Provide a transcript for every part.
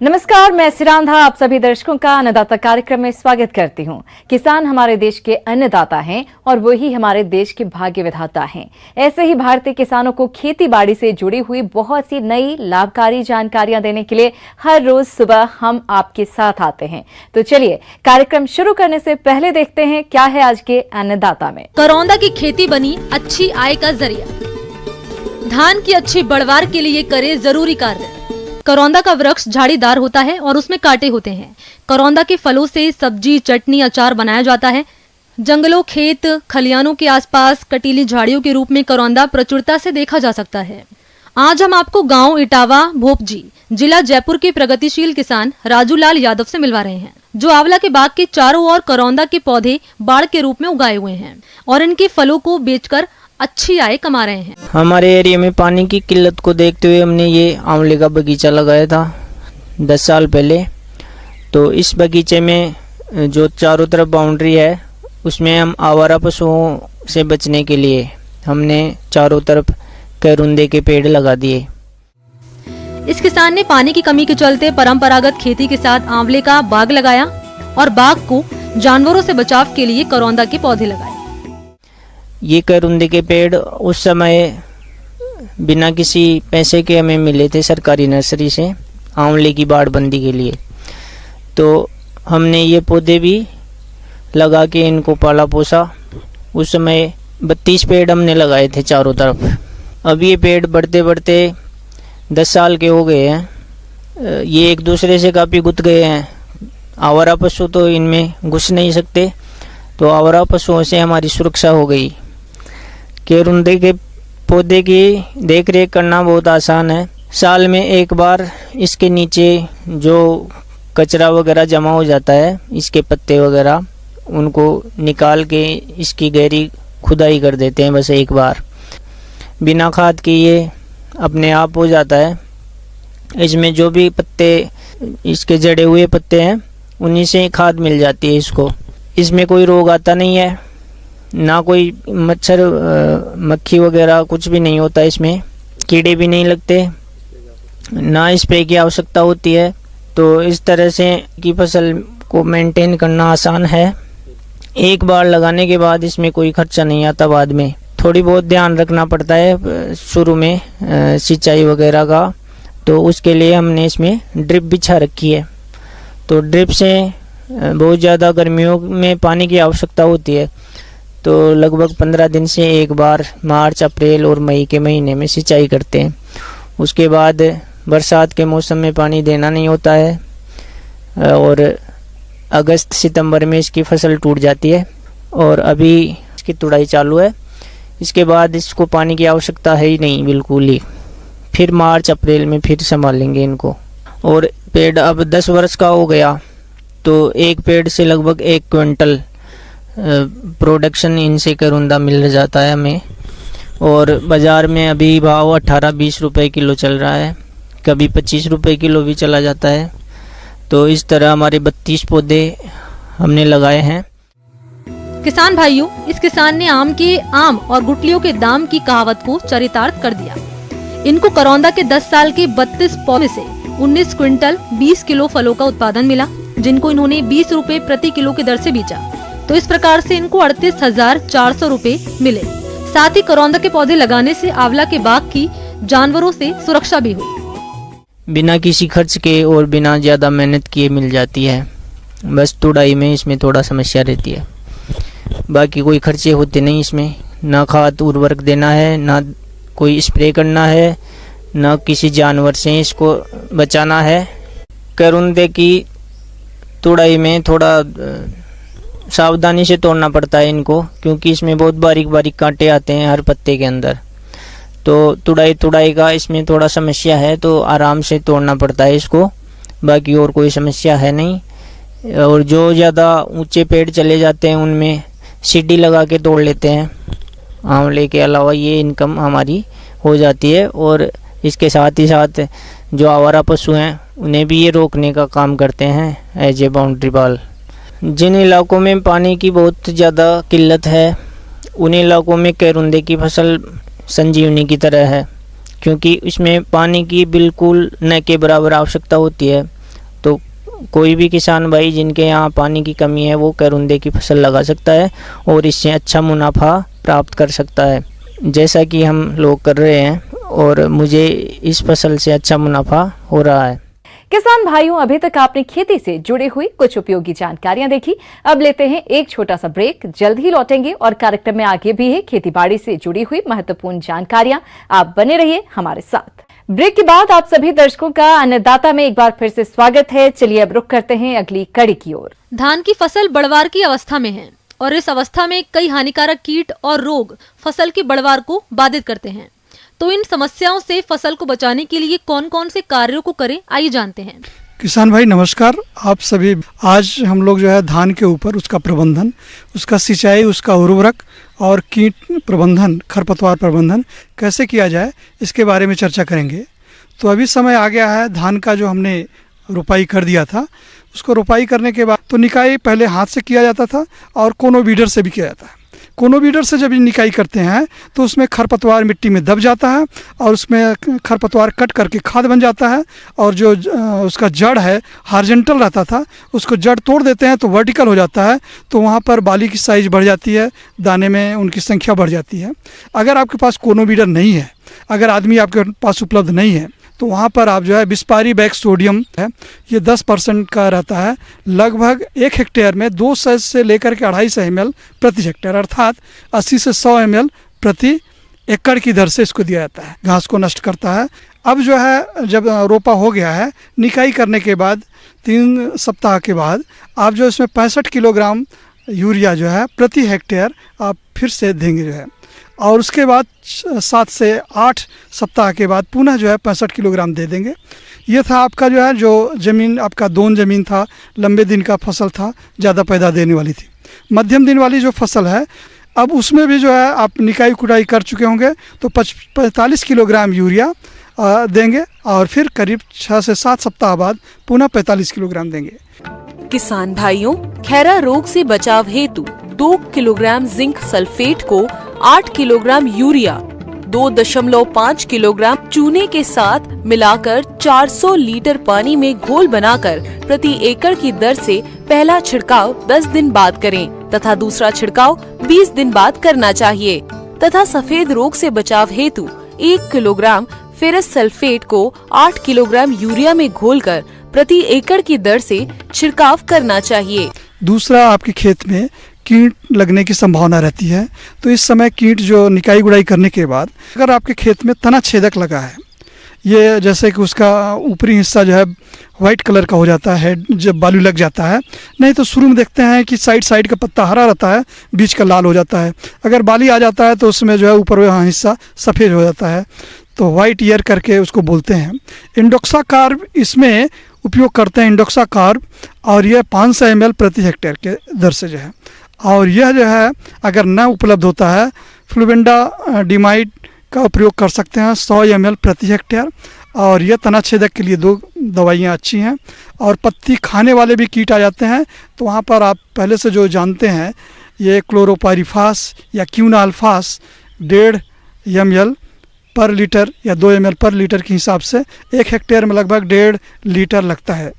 नमस्कार, मैं सिरांधा आप सभी दर्शकों का अन्नदाता कार्यक्रम में स्वागत करती हूं। किसान हमारे देश के अन्नदाता हैं और वही हमारे देश के भाग्य विधाता हैं। ऐसे ही भारतीय किसानों को खेती बाड़ी से जुड़ी हुई बहुत सी नई लाभकारी जानकारियां देने के लिए हर रोज सुबह हम आपके साथ आते हैं। तो चलिए कार्यक्रम शुरू करने से पहले देखते हैं क्या है आज के अन्नदाता में। करौंदा की खेती बनी अच्छी आय का जरिया। धान की अच्छी बढ़वार के लिए करे जरूरी कार्य। करौंदा का वृक्ष झाड़ीदार होता है और उसमें कांटे होते हैं। करौंदा के फलों से सब्जी, चटनी, अचार बनाया जाता है। जंगलों, खेत, खलियानों के आसपास कटीली झाड़ियों के रूप में करौंदा प्रचुरता से देखा जा सकता है। आज हम आपको गांव इटावा भोपजी, जिला जयपुर के प्रगतिशील किसान राजू लाल यादव से मिलवा रहे हैं, जो आंवला के बाग के चारों ओर करौंदा के पौधे बाड़ के रूप में उगाए हुए हैं और इनके फलों को बेचकर अच्छी आय कमा रहे हैं। हमारे एरिया में पानी की किल्लत को देखते हुए हमने ये आंवले का बगीचा लगाया था 10 साल पहले। तो इस बगीचे में जो चारों तरफ बाउंड्री है उसमें हम आवारा पशुओं से बचने के लिए हमने चारों तरफ करुंदे के पेड़ लगा दिए। इस किसान ने पानी की कमी के चलते परंपरागत खेती के साथ आंवले का बाग लगाया और बाग को जानवरों से बचाव के लिए करौंदा के पौधे लगाए। ये करुंदे के पेड़ उस समय बिना किसी पैसे के हमें मिले थे सरकारी नर्सरी से आंवले की बाड़बंदी के लिए। तो हमने ये पौधे भी लगा के इनको पाला पोसा। उस समय 32 पेड़ हमने लगाए थे चारों तरफ। अब ये पेड़ बढ़ते बढ़ते 10 साल के हो गए हैं। ये एक दूसरे से काफ़ी गुथ गए हैं। आवारा पशु तो इनमें घुस नहीं सकते, तो आवारा पशुओं से हमारी सुरक्षा हो गई। करुंदे के पौधे की देख रेख करना बहुत आसान है। साल में एक बार इसके नीचे जो कचरा वगैरह जमा हो जाता है, इसके पत्ते वगैरह, उनको निकाल के इसकी गहरी खुदाई कर देते हैं बस एक बार। बिना खाद के ये अपने आप हो जाता है। इसमें जो भी पत्ते इसके जड़े हुए पत्ते हैं उन्हीं से खाद मिल जाती है इसको। इसमें कोई रोग आता नहीं है, ना कोई मच्छर मक्खी वगैरह कुछ भी नहीं होता। इसमें कीड़े भी नहीं लगते, ना स्प्रे की आवश्यकता होती है। तो इस तरह से की फसल को मेंटेन करना आसान है। एक बार लगाने के बाद इसमें कोई खर्चा नहीं आता। बाद में थोड़ी बहुत ध्यान रखना पड़ता है शुरू में सिंचाई वगैरह का। तो उसके लिए हमने इसमें ड्रिप बिछा रखी है। तो ड्रिप से बहुत ज़्यादा गर्मियों में पानी की आवश्यकता होती है। तो लगभग 15 दिन से एक बार मार्च, अप्रैल और मई के महीने में सिंचाई करते हैं। उसके बाद बरसात के मौसम में पानी देना नहीं होता है और अगस्त सितंबर में इसकी फसल टूट जाती है और अभी इसकी तुड़ाई चालू है। इसके बाद इसको पानी की आवश्यकता है ही नहीं बिल्कुल ही। फिर मार्च अप्रैल में फिर संभालेंगे इनको। और पेड़ अब 10 वर्ष का हो गया तो एक पेड़ से लगभग 1 क्विंटल प्रोडक्शन इनसे करुंदा मिल जाता है हमें। और बाज़ार में अभी भाव 18-20 रुपए किलो चल रहा है, कभी 25 रुपए किलो भी चला जाता है। तो इस तरह हमारे 32 पौधे हमने लगाए हैं। किसान भाइयों, इस किसान ने आम और गुठलियों के दाम की कहावत को चरितार्थ कर दिया। इनको करौंदा के 10 साल के 32 पौधे से 19 क्विंटल 20 किलो फलों का उत्पादन मिला, जिनको इन्होंने 20 रुपए प्रति किलो की दर से बेचा। तो इस प्रकार से इनको 38,400 रुपए मिले। साथ ही करौंदा के पौधे लगाने से आंवला के बाग की जानवरों से सुरक्षा भी हुई। बिना किसी खर्च के और बिना ज़्यादा मेहनत किए मिल जाती है। बस तुड़ाई में इसमें थोड़ा समस्या रहती है, बाकी कोई खर्चे होते नहीं इसमें। ना खाद उर्वरक देना है, ना कोई स्प्रे करना है, ना किसी जानवर से इसको बचाना है। करुंदे की तुड़ाई में थोड़ा सावधानी से तोड़ना पड़ता है इनको, क्योंकि इसमें बहुत बारीक बारीक कांटे आते हैं हर पत्ते के अंदर। तो तुड़ाई का इसमें थोड़ा समस्या है, तो आराम से तोड़ना पड़ता है इसको, बाकी और कोई समस्या है नहीं। और जो ज़्यादा ऊंचे पेड़ चले जाते हैं उनमें सीढ़ी लगा के तोड़ लेते हैं। आंवले के अलावा ये इनकम हमारी हो जाती है। और इसके साथ ही साथ जो आवारा पशु हैं उन्हें भी ये रोकने का काम करते हैं एज ए बाउंड्री वॉल। जिन इलाकों में पानी की बहुत ज़्यादा किल्लत है उन इलाकों में करुंदे की फसल संजीवनी की तरह है, क्योंकि इसमें पानी की बिल्कुल न के बराबर आवश्यकता होती है। कोई भी किसान भाई जिनके यहाँ पानी की कमी है वो करुंदे की फसल लगा सकता है और इससे अच्छा मुनाफा प्राप्त कर सकता है, जैसा कि हम लोग कर रहे हैं, और मुझे इस फसल से अच्छा मुनाफा हो रहा है। किसान भाइयों, अभी तक आपने खेती से जुड़ी हुई कुछ उपयोगी जानकारियां देखी। अब लेते हैं एक छोटा सा ब्रेक, जल्द ही लौटेंगे और कार्यक्रम में आगे भी है खेती बाड़ी से जुड़ी हुई महत्वपूर्ण जानकारियां। आप बने रहिए हमारे साथ। ब्रेक के बाद आप सभी दर्शकों का अन्नदाता में एक बार फिर से स्वागत है। चलिए अब रुख करते हैं अगली कड़ी की ओर। धान की फसल बढ़वार की अवस्था में है और इस अवस्था में कई हानिकारक कीट और रोग फसल की बढ़वार को बाधित करते हैं। तो इन समस्याओं से फसल को बचाने के लिए कौन कौन से कार्यों को करें, आइए जानते हैं। किसान भाई नमस्कार। आप सभी, आज हम लोग जो है धान के ऊपर उसका प्रबंधन, उसका सिंचाई, उसका उर्वरक और कीट प्रबंधन, खरपतवार प्रबंधन कैसे किया जाए इसके बारे में चर्चा करेंगे। तो अभी समय आ गया है, धान का जो हमने रोपाई कर दिया था, उसको रोपाई करने के बाद तो निकाई पहले हाथ से किया जाता था और कोनो बीडर से भी किया जाता है। कोनो बीडर से जब निकाई करते हैं तो उसमें खरपतवार मिट्टी में दब जाता है और उसमें खरपतवार कट करके खाद बन जाता है, और जो उसका जड़ है हॉरिजॉन्टल रहता था उसको जड़ तोड़ देते हैं तो वर्टिकल हो जाता है, तो वहाँ पर बाली की साइज बढ़ जाती है, दाने में उनकी संख्या बढ़ जाती है। अगर आपके पास कोनो बीडर नहीं है, अगर आदमी आपके पास उपलब्ध नहीं है, तो वहाँ पर आप जो है बिस्पारी बैग सोडियम है, ये 10% का रहता है। लगभग 1 हेक्टेयर में 200 से लेकर के 250 ml प्रति हेक्टेयर, अर्थात 80 से 100 ml प्रति एकड़ की दर से इसको दिया जाता है। घास को नष्ट करता है। अब जो है जब रोपा हो गया है, निकाई करने के बाद 3 सप्ताह के बाद आप जो इसमें 65 किलोग्राम यूरिया जो है प्रति हेक्टेयर आप फिर से देंगे जो है, और उसके बाद 7 से 8 सप्ताह के बाद पुनः जो है 65 किलोग्राम दे देंगे। ये था आपका जो है, जो ज़मीन आपका दोन ज़मीन था, लंबे दिन का फसल था, ज़्यादा पैदा देने वाली थी। मध्यम दिन वाली जो फसल है, अब उसमें भी जो है आप निकाई कुटाई कर चुके होंगे तो 45 किलोग्राम यूरिया देंगे, और फिर करीब 6 से 7 सप्ताह बाद पुनः 45 किलोग्राम देंगे। किसान भाइयों, खैरा रोग से बचाव हेतु 2 किलोग्राम जिंक सल्फेट को 8 किलोग्राम यूरिया 2.5 किलोग्राम चूने के साथ मिलाकर 400 लीटर पानी में घोल बनाकर प्रति एकड़ की दर से पहला छिड़काव 10 दिन बाद करें तथा दूसरा छिड़काव 20 दिन बाद करना चाहिए। तथा सफेद रोग से बचाव हेतु 1 किलोग्राम फेरस सल्फेट को 8 किलोग्राम यूरिया में घोलकर प्रति एकड़ की दर से छिड़काव करना चाहिए। दूसरा, आपके खेत में कीट लगने की संभावना रहती है, तो इस समय कीट जो निकाई गुड़ाई करने के बाद अगर आपके खेत में तना छेदक लगा है, ये जैसे कि उसका ऊपरी हिस्सा जो है वाइट कलर का हो जाता है जब बालू लग जाता है, नहीं तो शुरू में देखते हैं कि साइड का पत्ता हरा रहता है, बीच का लाल हो जाता है। अगर बाली आ जाता है तो उसमें जो है ऊपर वहाँ हिस्सा सफ़ेद हो जाता है, तो वाइट ईयर करके उसको बोलते हैं। इंडोक्सा कार्ब इसमें उपयोग करते हैं, इंडोक्सा कार्ब, और यह 500 ml प्रति हेक्टेयर के दर से जो है। और यह जो है अगर न उपलब्ध होता है, फ्लुवेंडा डिमाइड का प्रयोग कर सकते हैं 100 ml प्रति हेक्टेयर, और यह तना छेदक के लिए 2 दवाइयाँ अच्छी हैं। और पत्ती खाने वाले भी कीट आ जाते हैं, तो वहाँ पर आप पहले से जो जानते हैं, ये क्लोरोपाइरिफास या क्यूनाल्फास 1.5 ml पर लीटर या 2 ml पर लीटर के हिसाब से 1 हेक्टेयर में लगभग 1.5 लीटर लगता है।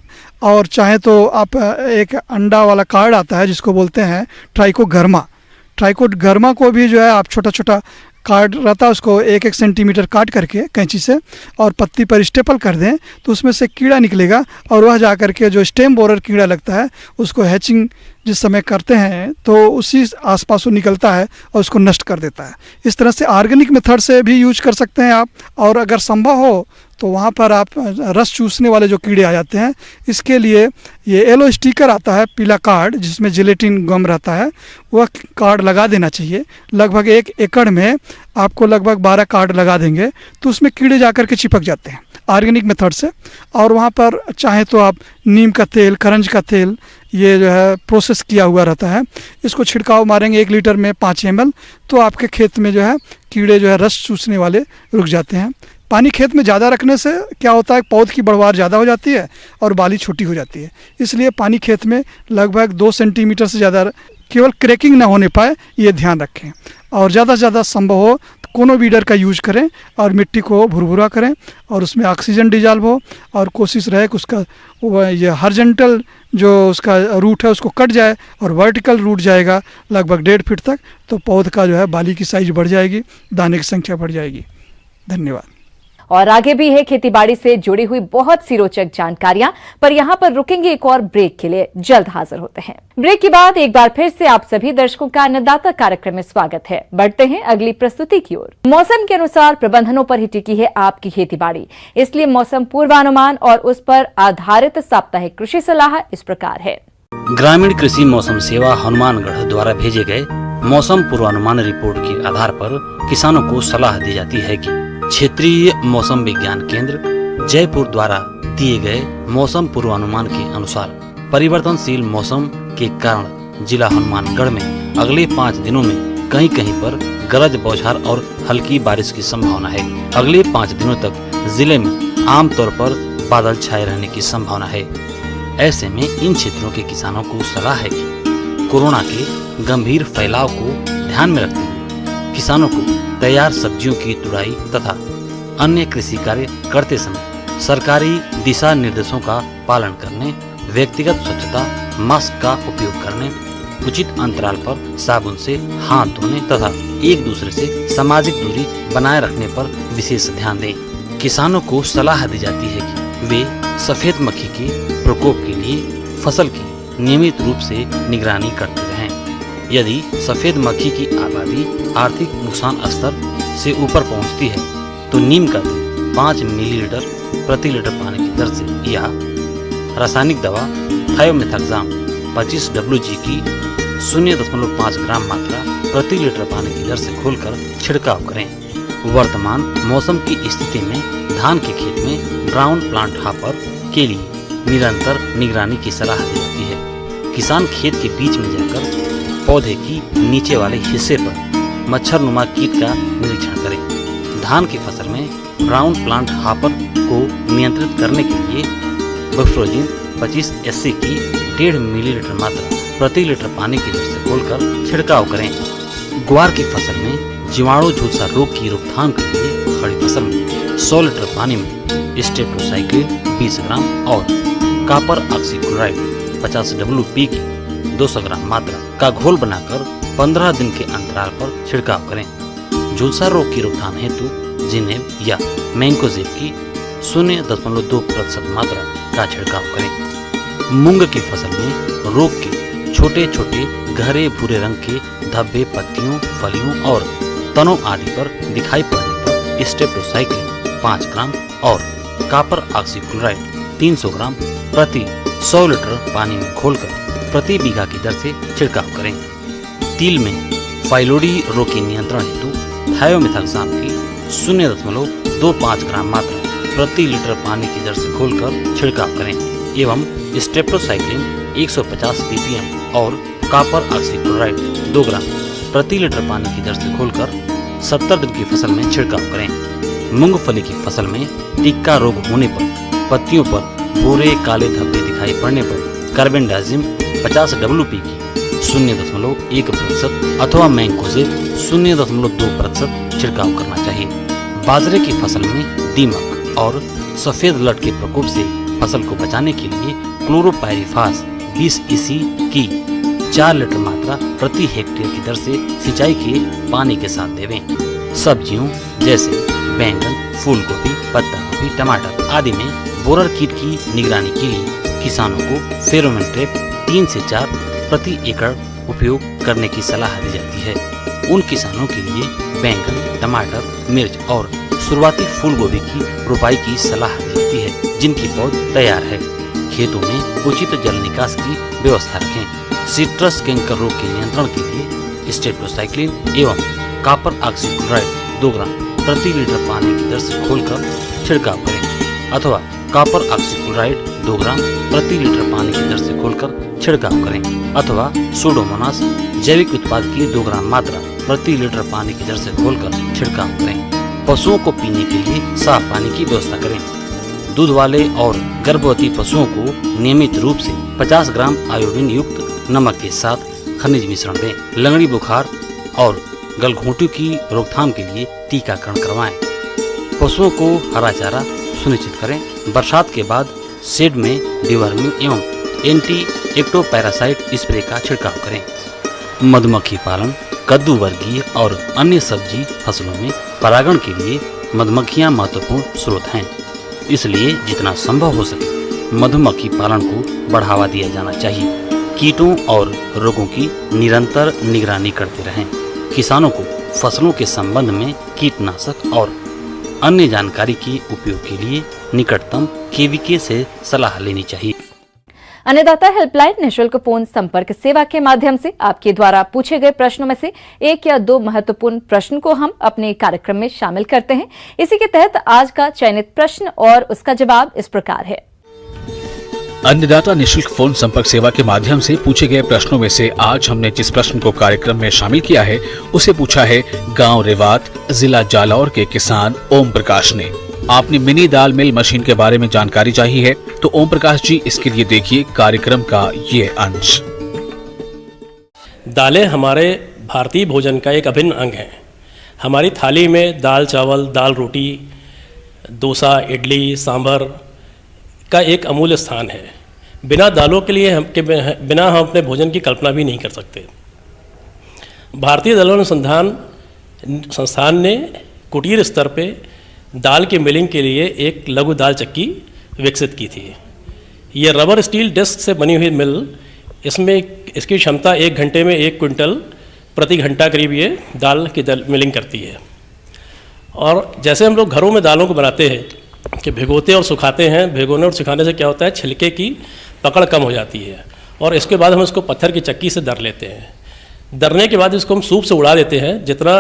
और चाहे तो आप एक अंडा वाला कार्ड आता है जिसको बोलते हैं ट्राइकोडर्मा को भी जो है आप छोटा छोटा कार्ड रहता है, उसको 1-1 सेंटीमीटर काट करके कैंची से और पत्ती पर स्टेपल कर दें तो उसमें से कीड़ा निकलेगा, और वह जा कर के जो स्टेम बोरर कीड़ा लगता है उसको हैचिंग जिस समय करते हैं तो उसी आसपास वो निकलता है और उसको नष्ट कर देता है। इस तरह से ऑर्गेनिक मेथड से भी यूज कर सकते हैं आप, और अगर संभव हो तो वहाँ पर आप रस चूसने वाले जो कीड़े आ जाते हैं, इसके लिए ये येलो स्टिकर आता है, पीला कार्ड जिसमें जिलेटिन गम रहता है, वह कार्ड लगा देना चाहिए। लगभग 1 एकड़ में आपको लगभग 12 कार्ड लगा देंगे तो उसमें कीड़े जा कर के चिपक जाते हैं ऑर्गेनिक मेथड से। और वहाँ पर चाहे तो आप नीम का तेल, करंज का तेल, ये जो है प्रोसेस किया हुआ रहता है, इसको छिड़काव मारेंगे 1 लीटर में 5 ml, तो आपके खेत में जो है कीड़े जो है रस चूसने वाले रुक जाते हैं। पानी खेत में ज़्यादा रखने से क्या होता है, पौध की बढ़वार ज़्यादा हो जाती है और बाली छोटी हो जाती है, इसलिए पानी खेत में लगभग 2 सेंटीमीटर से ज़्यादा, केवल क्रैकिंग ना होने पाए ये ध्यान रखें। और ज़्यादा से ज़्यादा संभव हो तो कोनो वीडर का यूज करें और मिट्टी को भुरभुरा करें और उसमें ऑक्सीजन डिजॉल्व हो और कोशिश रहे कि उसका ये हॉरिजॉन्टल जो उसका रूट है उसको कट जाए और वर्टिकल रूट जाएगा लगभग 1.5 फीट तक, तो पौध का जो है बाली की साइज बढ़ जाएगी, दाने की संख्या बढ़ जाएगी। धन्यवाद। और आगे भी है खेतीबाड़ी से जुड़ी हुई बहुत सी रोचक जानकारियां, पर यहां पर रुकेंगे एक और ब्रेक के लिए। जल्द हाजिर होते हैं। ब्रेक के बाद एक बार फिर से आप सभी दर्शकों का अन्नदाता कार्यक्रम में स्वागत है। बढ़ते हैं अगली प्रस्तुति की ओर। मौसम के अनुसार प्रबंधनों पर ही टिकी है आपकी खेतीबाड़ी, इसलिए मौसम पूर्वानुमान और उस पर आधारित साप्ताहिक कृषि सलाह इस प्रकार है। ग्रामीण कृषि मौसम सेवा हनुमानगढ़ द्वारा भेजे गए मौसम पूर्वानुमान रिपोर्ट के आधार पर किसानों को सलाह दी जाती है कि क्षेत्रीय मौसम विज्ञान केंद्र जयपुर द्वारा दिए गए मौसम पूर्वानुमान के अनुसार परिवर्तनशील मौसम के कारण जिला हनुमानगढ़ में अगले 5 दिनों में कहीं कहीं पर गरज बौछार और हल्की बारिश की संभावना है। अगले 5 दिनों तक जिले में आमतौर पर बादल छाए रहने की संभावना है। ऐसे में इन क्षेत्रों के किसानों को सलाह है कि कोरोना के गंभीर फैलाव को ध्यान में रखते हुए किसानों को तैयार सब्जियों की तुड़ाई तथा अन्य कृषि कार्य करते समय सरकारी दिशा निर्देशों का पालन करने, व्यक्तिगत स्वच्छता, मास्क का उपयोग करने, उचित अंतराल पर साबुन से हाथ धोने तथा एक दूसरे से सामाजिक दूरी बनाए रखने पर विशेष ध्यान दें। किसानों को सलाह दी जाती है कि वे सफेद मक्खी के प्रकोप के लिए फसल की नियमित रूप से निगरानी करते रहें। यदि सफेद मक्खी की आबादी आर्थिक नुकसान स्तर से ऊपर पहुंचती है तो नीम का तेल 5 मिलीलीटर प्रति लीटर पानी की दर से या रासायनिक दवा थायोमेथाक्साम 25 WG की 0.5 ग्राम मात्रा प्रति लीटर पानी की दर से घोलकर छिड़काव करें। वर्तमान मौसम की स्थिति में धान के खेत में ब्राउन प्लांट हॉपर के लिए निरंतर निगरानी की सलाह दी जाती है। किसान खेत के बीच में जाकर पौधे की नीचे वाले हिस्से पर मच्छरनुमा कीट का निरीक्षण करें। धान की फसल में ब्राउन प्लांट हॉपर को नियंत्रित करने के लिए बफ्रोजिन 25 SC की 1.5 मिलीलीटर मात्रा प्रति लीटर पानी की दर से घोलकर छिड़काव करें। ग्वार की फसल में जीवाणु झुलसा रोग की रोकथाम के लिए खड़ी फसल में 100 लीटर पानी में स्टेप्टोसाइक्लिन 20 ग्राम और कॉपर ऑक्सीक्लोराइड 50 WP की 200 ग्राम मात्रा का घोल बनाकर 15 दिन के अंतराल पर छिड़काव करें। झुलसा रोग की रोकथाम हेतु जिनेब या मैंकोजेब की 0.2% मात्रा का छिड़काव करें। मूंग की फसल में रोग के छोटे छोटे गहरे भूरे रंग के धब्बे पत्तियों, फलियों और तनों आदि पर दिखाई पड़ने पर स्टेप्टोसाइक्लिन 5 ग्राम और कॉपर ऑक्सीक्लोराइड 300 ग्राम प्रति 100 लीटर पानी में घोलकर प्रति बीघा की दर से छिड़काव करें। तिल में फाइलोडी रोग के नियंत्रण हेतु थायोमेथाक्साम की 0.25 ग्राम मात्रा प्रति लीटर पानी की दर से घोलकर छिड़काव करें एवं स्टेप्टोसाइक्लिन 150 ppm और कॉपर ऑक्सीक्लोराइड 2 ग्राम प्रति लीटर पानी की दर से घोलकर 70 दिन की फसल में छिड़काव करें। मूंगफली की फसल में टिक्का रोग होने पर पत्तियों पर भूरे काले धब्बे दिखाई पड़ने पर कार्बेंडाजिम 50 WP की 0.1% अथवा मैंकोजेब 0.2% छिड़काव करना चाहिए। बाजरे की फसल में दीमक और सफेद लट के प्रकोप से फसल को बचाने के लिए क्लोरोपाइरिफास 20 EC की 4 लीटर मात्रा प्रति हेक्टेयर की दर से सिंचाई के पानी के साथ देवें। सब्जियों जैसे बैंगन, फूल गोभी, पत्ता गोभी, टमाटर आदि में बोरर कीट की निगरानी के लिए किसानों को फेरोमोन ट्रैप 3 से 4 प्रति एकड़ उपयोग करने की सलाह दी जाती है। उन किसानों के लिए बैंगन, टमाटर, मिर्च और शुरुआती फूल गोभी की रोपाई की सलाह दी जाती है जिनकी पौध तैयार है। खेतों में उचित जल निकास की व्यवस्था रखें। सिट्रस कैंकर रोग के नियंत्रण के लिए स्टेप्टोसाइक्लिन एवं कॉपर ऑक्सीक्लोराइड 2 ग्राम प्रति लीटर पानी की दर से घोलकर छिड़काव करें अथवा कॉपर ऑक्सीक्लोराइड 2 ग्राम प्रति लीटर पानी की दर से घोलकर छिड़काव करें अथवा सूडोमोनास जैविक उत्पाद की 2 ग्राम मात्रा प्रति लीटर पानी की दर से घोलकर छिड़काव करें। पशुओं को पीने के लिए साफ पानी की व्यवस्था करें। दूध वाले और गर्भवती पशुओं को नियमित रूप से 50 ग्राम आयोडीन युक्त नमक के साथ खनिज मिश्रण दें। लंगड़ी बुखार और गलघोंटू की रोकथाम के लिए टीकाकरण करवाएं। पशुओं को हरा चारा सुनिश्चित करें। बरसात के बाद शेड में डिवर्मिंग एवं एंटी एक्टोपैरासाइट स्प्रे का छिड़काव करें। मधुमक्खी पालन, कद्दू वर्गीय और अन्य सब्जी फसलों में परागण के लिए मधुमक्खियां महत्वपूर्ण स्रोत हैं। इसलिए जितना संभव हो सके मधुमक्खी पालन को बढ़ावा दिया जाना चाहिए। कीटों और रोगों की निरंतर निगरानी करते रहें। किसानों को फसलों के संबंध में कीटनाशक और अन्य जानकारी के उपयोग के लिए निकटतम केवीके से सलाह लेनी चाहिए। अन्नदाता हेल्पलाइन निःशुल्क फोन संपर्क सेवा के माध्यम से आपके द्वारा पूछे गए प्रश्नों में से 1 या 2 महत्वपूर्ण प्रश्न को हम अपने कार्यक्रम में शामिल करते हैं। इसी के तहत आज का चयनित प्रश्न और उसका जवाब इस प्रकार है। अन्नदाता निःशुल्क फोन संपर्क सेवा के माध्यम से पूछे गए प्रश्नों में से आज हमने जिस प्रश्न को कार्यक्रम में शामिल किया है उसे पूछा है गांव रेवात, जिला जालौर के किसान ओम प्रकाश ने। आपने मिनी दाल मिल मशीन के बारे में जानकारी चाहिए है तो ओम प्रकाश जी इसके लिए देखिए कार्यक्रम का ये अंश। दालें हमारे भारतीय भोजन का एक अभिन्न अंग है। हमारी थाली में दाल चावल, दाल रोटी, डोसा, इडली, सांभर का एक अमूल्य स्थान है। बिना दालों के लिए बिना हम अपने भोजन की कल्पना भी नहीं कर सकते। भारतीय दाल अनुसंधान संस्थान ने कुटीर स्तर पे दाल के मिलिंग के लिए एक लघु दाल चक्की विकसित की थी। ये रबर स्टील डिस्क से बनी हुई मिल, इसमें इसकी क्षमता 1 घंटे में 1 क्विंटल प्रति घंटा करीब ये दाल की मिलिंग करती है। और जैसे हम लोग घरों में दालों को बनाते हैं कि भिगोते और सुखाते हैं, भिगोने और सुखाने से क्या होता है, छिलके की पकड़ कम हो जाती है और इसके बाद हम इसको पत्थर की चक्की से दर लेते हैं। दरने के बाद इसको हम सूप से उड़ा देते हैं। जितना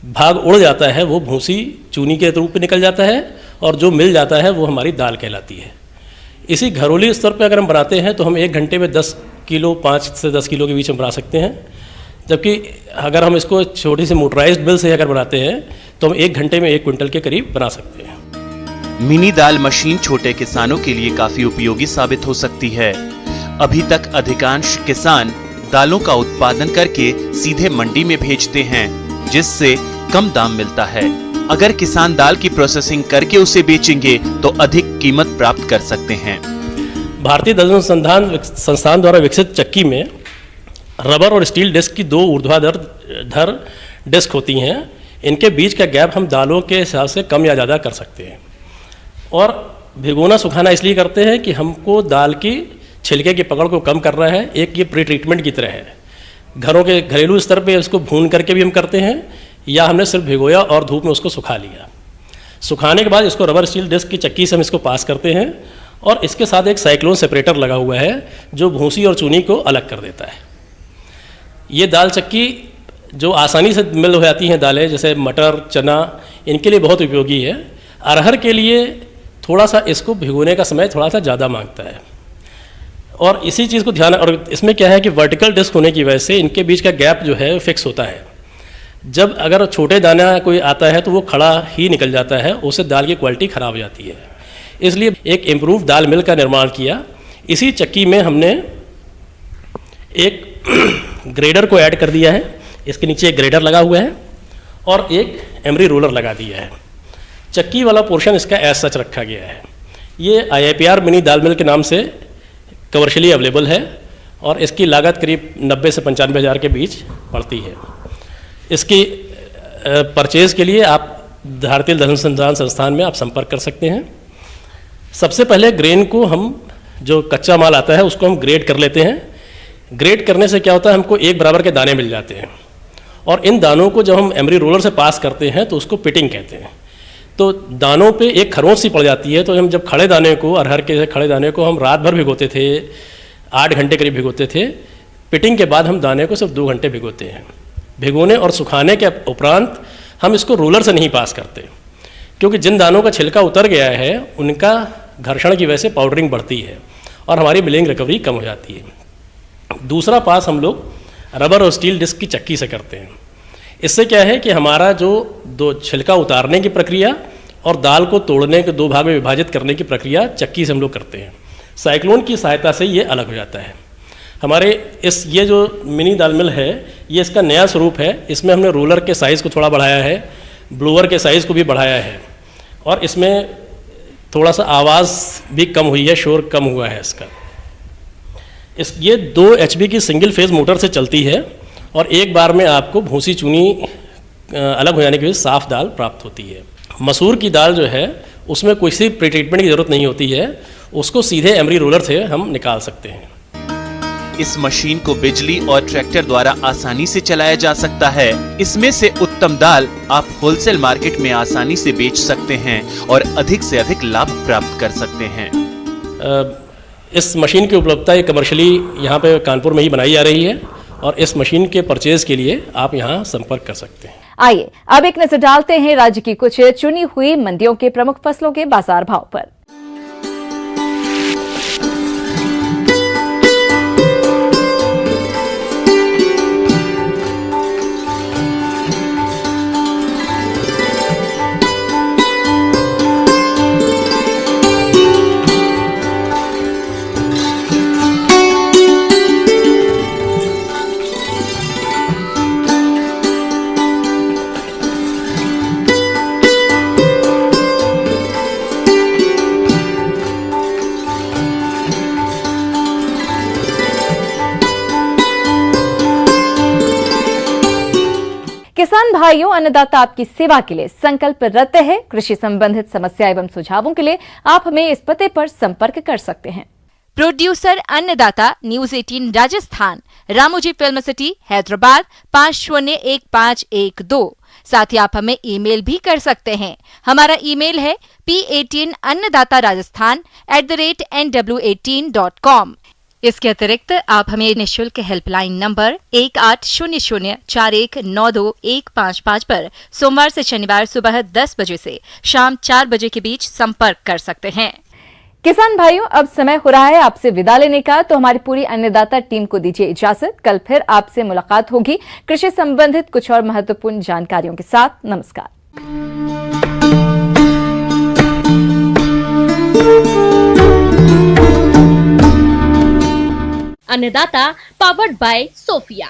भाग उड़ जाता है वो भूसी चूनी के रूप में निकल जाता है और जो मिल जाता है वो हमारी दाल कहलाती है। इसी घरेलू स्तर पर अगर हम बनाते हैं तो हम 1 घंटे में 10 किलो, 5 से 10 किलो के बीच में बना सकते हैं। जबकि अगर हम इसको छोटी सी मोटराइज्ड मिल से अगर बनाते हैं तो हम 1 घंटे में 1 क्विंटल के करीब बना सकते हैं। मिनी दाल मशीन छोटे किसानों के लिए काफी उपयोगी साबित हो सकती है। अभी तक अधिकांश किसान दालों का उत्पादन करके सीधे मंडी में भेजते हैं, जिससे कम दाम मिलता है। अगर किसान दाल की प्रोसेसिंग करके उसे बेचेंगे तो अधिक कीमत प्राप्त कर सकते हैं। भारतीय दाल अनुसंधान संस्थान द्वारा विकसित चक्की में रबर और स्टील डिस्क की 2 ऊर्ध्वाधर डिस्क होती हैं। इनके बीच का गैप हम दालों के हिसाब से कम या ज़्यादा कर सकते हैं। और भिगोना सुखाना इसलिए करते हैं कि हमको दाल की छिलके की पकड़ को कम करना है। एक ये प्री ट्रीटमेंट की तरह है। घरों के घरेलू स्तर पे इसको भून करके भी हम करते हैं या हमने सिर्फ भिगोया और धूप में उसको सुखा लिया। सुखाने के बाद इसको रबर स्टील डिस्क की चक्की से हम इसको पास करते हैं और इसके साथ एक साइक्लोन सेपरेटर लगा हुआ है जो भूसी और चूनी को अलग कर देता है। ये दाल चक्की जो आसानी से मिल हो जाती हैं दालें, जैसे मटर, चना, इनके लिए बहुत उपयोगी है। अरहर के लिए थोड़ा सा इसको भिगोने का समय थोड़ा सा ज़्यादा मांगता है और इसी चीज़ को ध्यान, और इसमें क्या है कि वर्टिकल डिस्क होने की वजह से इनके बीच का गैप जो है फिक्स होता है। जब अगर छोटे दाना कोई आता है तो वो खड़ा ही निकल जाता है, उससे दाल की क्वालिटी ख़राब हो जाती है। इसलिए एक इम्प्रूव दाल मिल का निर्माण किया। इसी चक्की में हमने एक ग्रेडर को ऐड कर दिया है। इसके नीचे एक ग्रेडर लगा हुआ है और एक एमरी रोलर लगा दिया है। चक्की वाला पोर्शन इसका एज सच रखा गया है। ये IIPR मिनी दाल मिल के नाम से कमर्शियली अवेलेबल है और इसकी लागत करीब 90 से 95 हज़ार के बीच पड़ती है। इसकी परचेज़ के लिए आप भारतीय दाल अनुसंधान संस्थान में आप संपर्क कर सकते हैं। सबसे पहले ग्रेन को हम, जो कच्चा माल आता है उसको हम ग्रेड कर लेते हैं। ग्रेड करने से क्या होता है, हमको एक बराबर के दाने मिल जाते हैं और इन दानों को जब हम एमरी रोलर से पास करते हैं तो उसको पिटिंग कहते हैं। तो दानों पे एक खरोंच सी पड़ जाती है। तो हम जब खड़े दाने को, अरहर के खड़े दाने को हम रात भर भिगोते थे, 8 घंटे करीब भिगोते थे। पिटिंग के बाद हम दाने को सिर्फ 2 घंटे भिगोते हैं। भिगोने और सुखाने के उपरांत हम इसको रोलर से नहीं पास करते, क्योंकि जिन दानों का छिलका उतर गया है उनका घर्षण की वजह से पाउडरिंग बढ़ती है और हमारी मिलिंग रिकवरी कम हो जाती है। दूसरा पास हम लोग रबर और स्टील डिस्क की चक्की से करते हैं। इससे क्या है कि हमारा जो 2 छिलका उतारने की प्रक्रिया और दाल को तोड़ने के 2 भाग में विभाजित करने की प्रक्रिया चक्की से हम लोग करते हैं। साइक्लोन की सहायता से ये अलग हो जाता है। हमारे ये जो मिनी दाल मिल है, ये इसका नया स्वरूप है। इसमें हमने रोलर के साइज़ को थोड़ा बढ़ाया है, ब्लोअर के साइज़ को भी बढ़ाया है, और इसमें थोड़ा सा आवाज़ भी कम हुई है, शोर कम हुआ है इसका। ये 2 HP की सिंगल फेज मोटर से चलती है, और एक बार में आपको भूसी चूनी अलग हो जाने के बाद साफ दाल प्राप्त होती है। मसूर की दाल जो है उसमें कोई सी प्री ट्रीटमेंट की ज़रूरत नहीं होती है, उसको सीधे एमरी रोलर से हम निकाल सकते हैं। इस मशीन को बिजली और ट्रैक्टर द्वारा आसानी से चलाया जा सकता है। इसमें से उत्तम दाल आप होलसेल मार्केट में आसानी से बेच सकते हैं और अधिक से अधिक लाभ प्राप्त कर सकते हैं। इस मशीन की उपलब्धता कमर्शियली यहाँ पे कानपुर में ही बनाई जा रही है, और इस मशीन के परचेज के लिए आप यहाँ संपर्क कर सकते हैं। आइए अब एक नजर डालते हैं राज्य की कुछ चुनी हुई मंडियों के प्रमुख फसलों के बाजार भाव पर। किसान भाइयों, अन्नदाता आपकी सेवा के लिए संकल्परत है। कृषि संबंधित समस्या एवं सुझावों के लिए आप हमें इस पते पर संपर्क कर सकते हैं। प्रोड्यूसर अन्नदाता, news 18 Rajasthan, Ramoji film city, Hyderabad 501512। साथ ही आप हमें ईमेल भी कर सकते हैं। हमारा ईमेल है p18annadatarajasthan@nw18.com। इसके अतिरिक्त आप हमें निःशुल्क हेल्पलाइन नंबर 18004192-155 पर सोमवार से शनिवार सुबह 10 बजे से शाम 4 बजे के बीच संपर्क कर सकते हैं। किसान भाइयों, अब समय हो रहा है आपसे विदा लेने का, तो हमारी पूरी अन्नदाता टीम को दीजिए इजाजत। कल फिर आपसे मुलाकात होगी कृषि संबंधित कुछ और महत्वपूर्ण जानकारियों के साथ। नमस्कार। अन्नदाता पावर्ड बाय सोफिया।